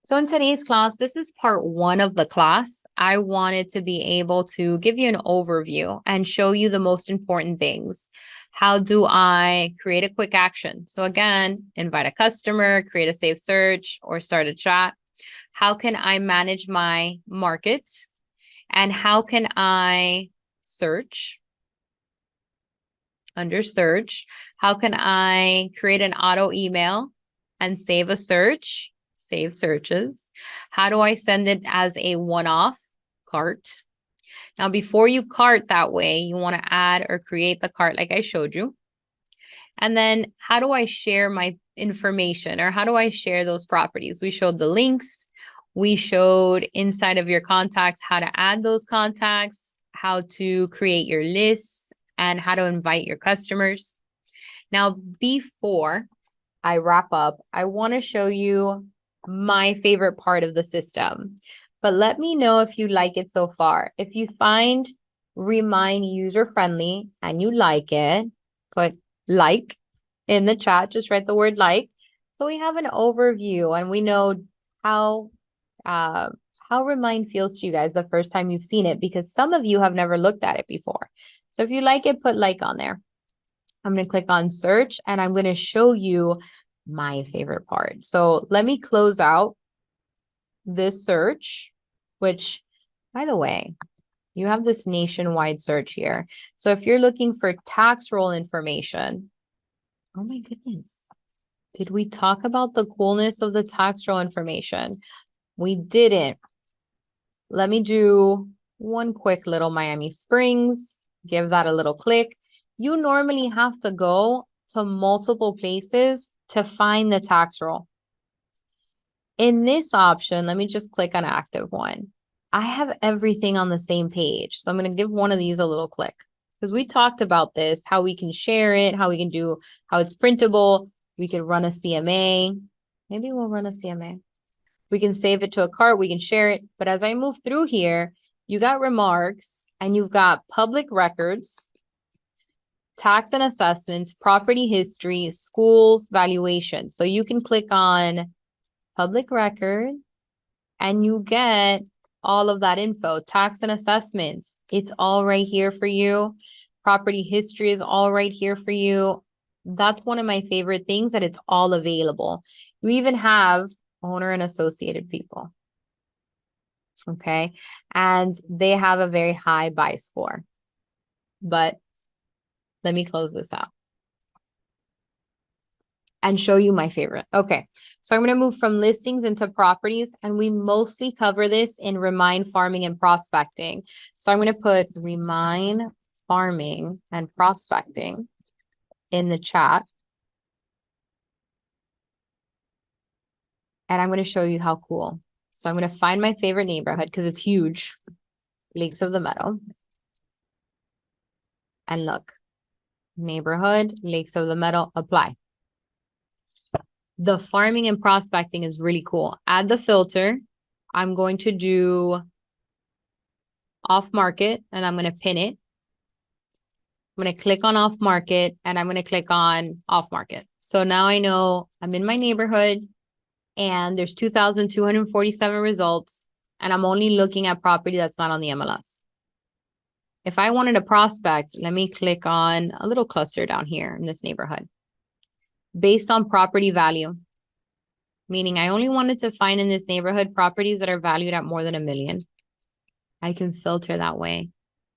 [SPEAKER 1] So in today's class, this is part 1 of the class. I wanted to be able to give you an overview and show you the most important things. How do I create a quick action? So again, invite a customer, create a saved search, or start a chat. How can I manage my markets? And how can I search? Under search, how can I create an auto email and save a search? Save searches. How do I send it as a one-off? Cart. Now, before you cart that way, you want to add or create the cart like I showed you. And then how do I share my information, or how do I share those properties? We showed the links. We showed inside of your contacts how to add those contacts, how to create your lists, and how to invite your customers. Now, before I wrap up, I want to show you my favorite part of the system. But let me know if you like it so far. If you find Remine user-friendly and you like it, put like in the chat. Just write the word like. So we have an overview and we know how Remine feels to you guys the first time you've seen it, because some of you have never looked at it before. So if you like it, put like on there. I'm going to click on search and I'm going to show you my favorite part. So let me close out this search, which, by the way, you have this nationwide search here. So if you're looking for tax roll information, oh my goodness, did we talk about the coolness of the tax roll information? We didn't. Let me do one quick little Miami Springs, give that a little click. You normally have to go to multiple places to find the tax roll. In this option, let me just click on active one. I have everything on the same page. So I'm going to give one of these a little click, because we talked about this, how we can share it, how we can do, how it's printable. We could run a CMA. Maybe we'll run a CMA. We can save it to a cart. We can share it. But as I move through here, you got remarks and you've got public records, tax and assessments, property history, schools, valuation. So you can click on public record and you get all of that info. Tax and assessments, it's all right here for you. Property history is all right here for you. That's one of my favorite things, that it's all available. You even have owner and associated people. Okay. And they have a very high buy score. But let me close this out and show you my favorite. Okay. So I'm going to move from listings into properties, and we mostly cover this in Remine Farming and Prospecting. So I'm going to put Remine Farming and Prospecting in the chat. And I'm going to show you how cool. So I'm going to find my favorite neighborhood because it's huge. Lakes of the Meadow. And look, neighborhood, Lakes of the Meadow, apply. The farming and prospecting is really cool. Add the filter. I'm going to do off market and I'm going to pin it. I'm going to click on off market and I'm going to click on off market. So now I know I'm in my neighborhood and there's 2,247 results, and I'm only looking at property that's not on the MLS. If I wanted a prospect, let me click on a little cluster down here in this neighborhood. Based on property value. meaning I only wanted to find in this neighborhood properties that are valued at more than $1 million. I can filter that way.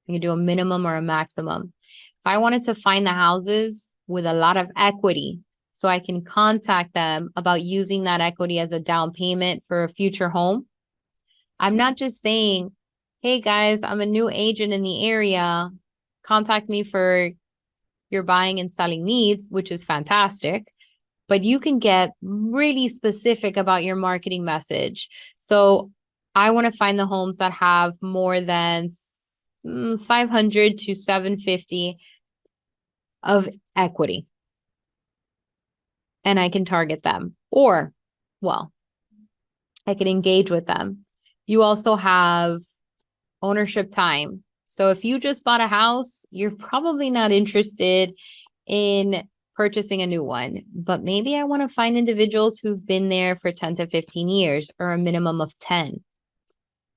[SPEAKER 1] I can do a minimum or a maximum. If I wanted to find the houses with a lot of equity, so I can contact them about using that equity as a down payment for a future home. I'm not just saying, hey guys, I'm a new agent in the area. Contact me for your buying and selling needs, which is fantastic. But you can get really specific about your marketing message. So I want to find the homes that have more than 500 to 750 of equity. And I can target them. Or, well, I can engage with them. You also have ownership time. So if you just bought a house, you're probably not interested in purchasing a new one. But maybe I want to find individuals who've been there for 10 to 15 years or a minimum of 10.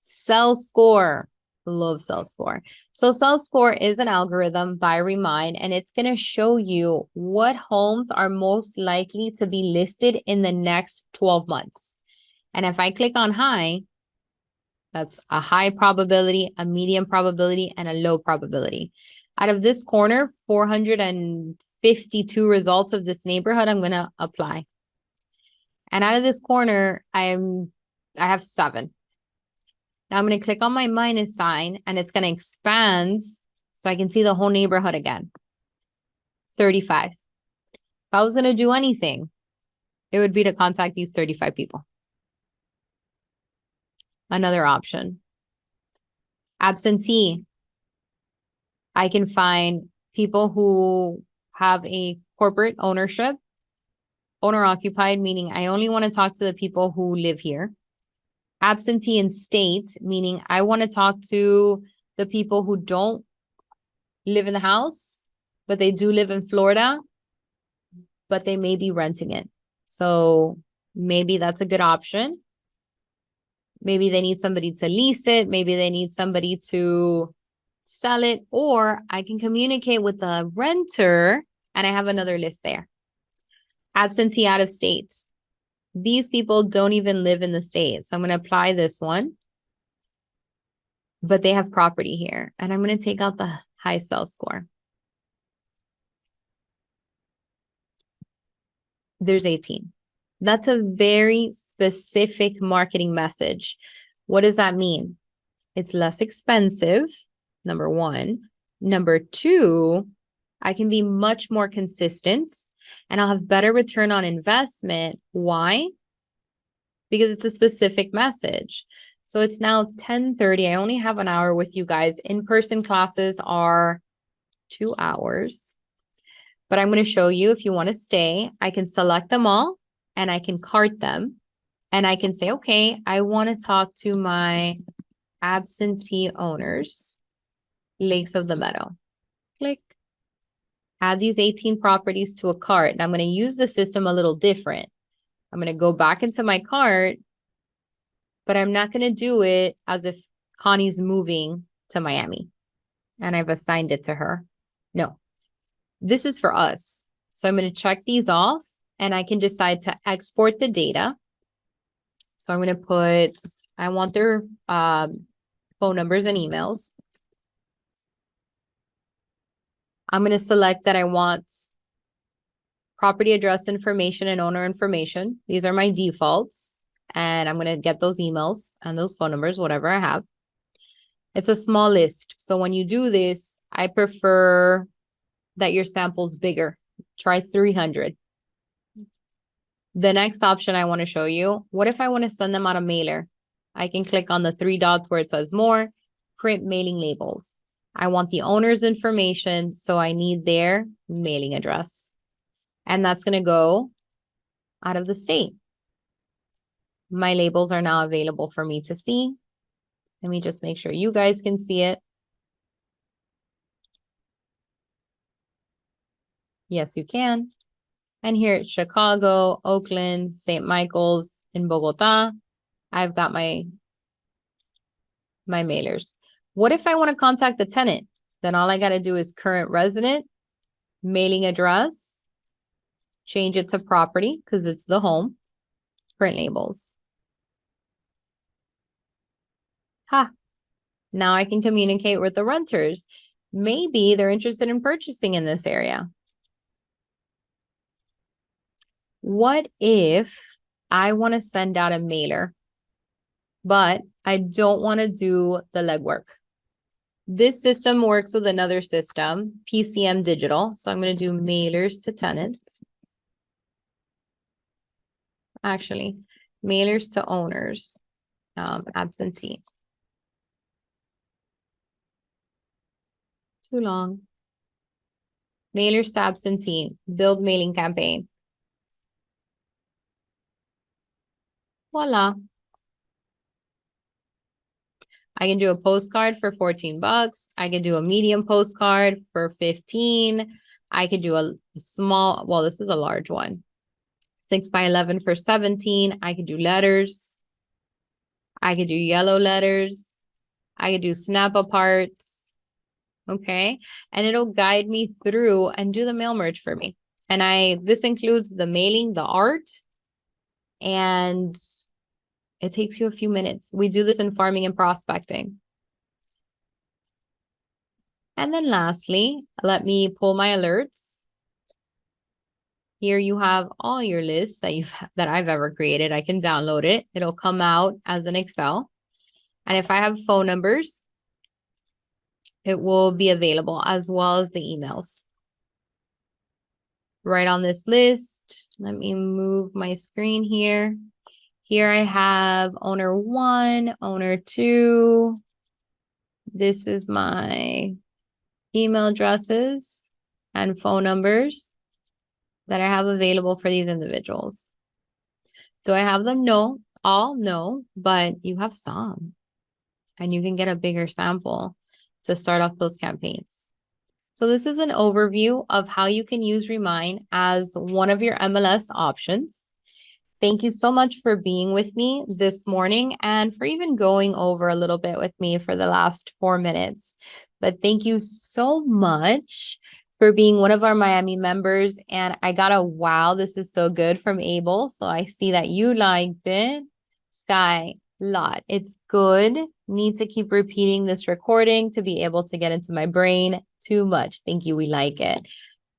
[SPEAKER 1] Sell score. Love sell score. So sell score is an algorithm by Remine, and it's going to show you what homes are most likely to be listed in the next 12 months. And if I click on high, that's a high probability, a medium probability, and a low probability. Out of this corner, 452 results of this neighborhood, I'm going to apply. And out of this corner, I have 7. Now I'm going to click on my minus sign, and it's going to expand so I can see the whole neighborhood again. 35. If I was going to do anything, it would be to contact these 35 people. Another option. Absentee. I can find people who have a corporate ownership, owner occupied, meaning I only want to talk to the people who live here. Absentee in state, meaning I want to talk to the people who don't live in the house, but they do live in Florida, but they may be renting it. So maybe that's a good option. Maybe they need somebody to lease it. Maybe they need somebody to sell it, or I can communicate with the renter and I have another list there. Absentee out of state. These people don't even live in the state. So I'm going to apply this one, but they have property here, and I'm going to take out the high sell score. There's 18. That's a very specific marketing message. What does that mean? It's less expensive, number one. Number two, I can be much more consistent and I'll have better return on investment. Why? Because it's a specific message. So it's now 10:30. I only have an hour with you guys. In-person classes are 2 hours. But I'm going to show you, if you want to stay, I can select them all and I can cart them. And I can say, okay, I want to talk to my absentee owners, Lakes of the Meadow. Click. Add these 18 properties to a cart. And I'm going to use the system a little different. I'm going to go back into my cart, but I'm not going to do it as if Connie's moving to Miami and I've assigned it to her. No, this is for us. So I'm going to check these off and I can decide to export the data. So I'm going to put, I want their phone numbers and emails. I'm going to select that I want property address information and owner information. These are my defaults. And I'm going to get those emails and those phone numbers, whatever I have. It's a small list. So when you do this, I prefer that your sample's bigger. Try 300. The next option I want to show you, what if I want to send them out a mailer? I can click on the 3 dots where it says more, print mailing labels. I want the owner's information, so I need their mailing address. And that's going to go out of the state. My labels are now available for me to see. Let me just make sure you guys can see it. Yes, you can. And here it's Chicago, Oakland, St. Michael's, in Bogota. I've got my mailers. What if I want to contact the tenant? Then all I got to do is current resident, mailing address, change it to property because it's the home, print labels. Ha! Now I can communicate with the renters. Maybe they're interested in purchasing in this area. What if I want to send out a mailer, but I don't want to do the legwork? This system works with another system, PCM Digital. So I'm going to do mailers to tenants. Actually, mailers to owners, absentee. Too long. Mailers to absentee, build mailing campaign. Voila. I can do a postcard for $14. I can do a medium postcard for 15. I could do a small, well, this is a large one. 6 by 11 for 17. I could do letters. I could do yellow letters. I could do snap aparts. Okay. And it'll guide me through and do the mail merge for me. And this includes the mailing, the art, and it takes you a few minutes. We do this in farming and prospecting. And then lastly, let me pull my alerts. Here you have all your lists that I've ever created. I can download it. It'll come out as an Excel. And if I have phone numbers, it will be available as well as the emails. Right on this list, let me move my screen here. Here I have owner 1, owner 2. This is my email addresses and phone numbers that I have available for these individuals. Do I have them? No, all no, but you have some. And you can get a bigger sample to start off those campaigns. So this is an overview of how you can use Remine as one of your MLS options. Thank you so much for being with me this morning and for even going over a little bit with me for the last 4 minutes. But thank you so much for being one of our Miami members. And I got a wow, this is so good from Abel. So I see that you liked it. Sky, lot. It's good. Need to keep repeating this recording to be able to get into my brain. Too much. Thank you. We like it.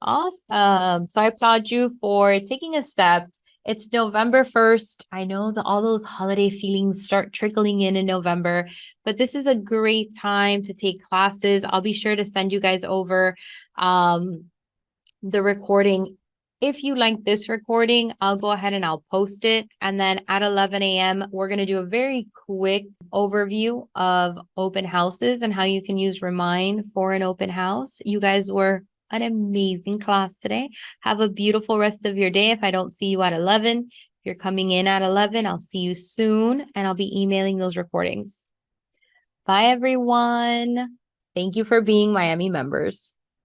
[SPEAKER 1] Awesome. So I applaud you for taking a step. It's November 1st. I know that all those holiday feelings start trickling in November, but this is a great time to take classes. I'll be sure to send you guys over the recording. If you like this recording, I'll go ahead and I'll post it. And then at 11 a.m., we're going to do a very quick overview of open houses and how you can use Remine for an open house. You guys were an amazing class today. Have a beautiful rest of your day. If I don't see you at 11, if you're coming in at 11, I'll see you soon and I'll be emailing those recordings. Bye, everyone. Thank you for being Miami members.